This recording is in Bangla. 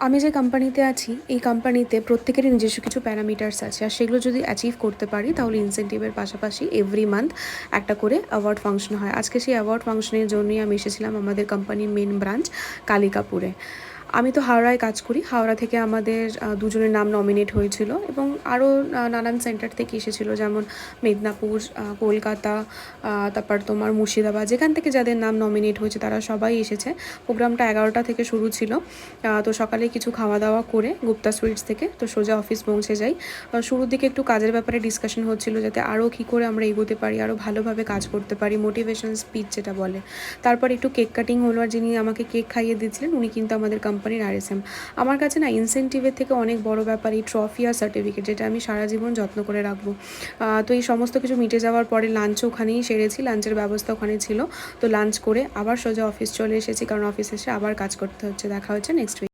আমি যে কোম্পানিতে আছি এই কোম্পানিতে প্রত্যেকেরই নিজস্ব কিছু প্যারামিটার্স আছে, আর সেগুলো যদি অ্যাচিভ করতে পারি তাহলে ইনসেন্টিভের পাশাপাশি এভরি মান্থ একটা করে অ্যাওয়ার্ড ফাংশন হয়। আজকে সেই অ্যাওয়ার্ড ফাংশনের জন্যই আমি এসেছিলাম আমাদের কোম্পানির মেন ব্রাঞ্চ কালিকাপুরে। আমি তো হাওড়ায় কাজ করি। হাওড়া থেকে আমাদের দুজনের নাম নমিনেট হয়েছিল এবং আরও নানান সেন্টার থেকে এসেছিলো, যেমন মেদিনীপুর, কলকাতা, তারপর তোমার মুর্শিদাবাদ, যেখান থেকে যাদের নাম নমিনেট হয়েছে তারা সবাই এসেছে। প্রোগ্রামটা 11টা থেকে শুরু ছিল। তো সকালে কিছু খাওয়া দাওয়া করে গুপ্তা সুইটস থেকে তো সোজা অফিস পৌঁছে যাই। শুরুর দিকে একটু কাজের ব্যাপারে ডিসকাশন হচ্ছিল, যাতে আরও কী করে আমরা এগোতে পারি, আরও ভালোভাবে কাজ করতে পারি, মোটিভেশন স্পিচ যেটা বলে। তারপর একটু কেক কাটিং হলো, আর যিনি আমাকে কেক খাইয়ে দিচ্ছিলেন উনি কিন্তু আমাদের কোম্পানির আরএসএম। আমার কাছে না ইনসেন্টিভের থেকে অনেক বড় ব্যাপার এই ট্রফি আর সার্টিফিকেট, যেটা আমি সারা জীবন যত্ন করে রাখবো। তো এই সমস্ত কিছু মিটে যাওয়ার পরে লাঞ্চও ওখানেই সেরেছি, লাঞ্চের ব্যবস্থা ওখানে ছিল। তো লাঞ্চ করে আবার সোজা অফিস চলে এসেছি, কারণ অফিস এসে আবার কাজ করতে হচ্ছে। দেখা হচ্ছে নেক্সট উইক।